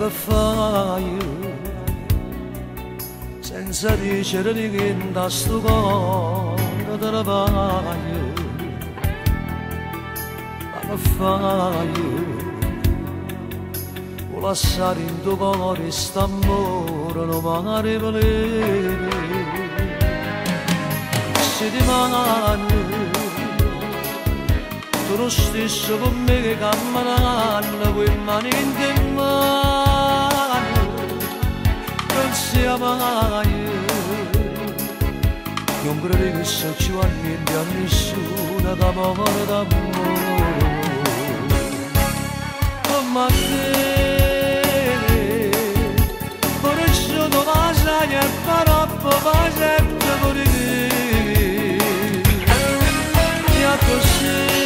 che fai senza dicere di che da sto cuore te ne vai, ma che fai o lasciare in tuo cuore st'amore non magari volere se ti mani tu lo stesso con me che camminano quei mani in te mani non sia mai non credo che se ci va niente a nessuno d'amore ma te conosciuto ma sai e farò ma sempre per te e così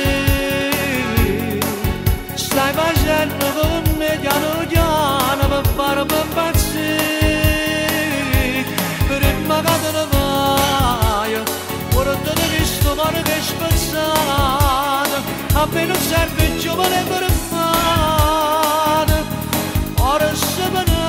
stai facendo con me piano piano per farmi impazzire per il magato ne vai ora te ne visto male che spezzato a me non serve il giovane per fare ora se me ne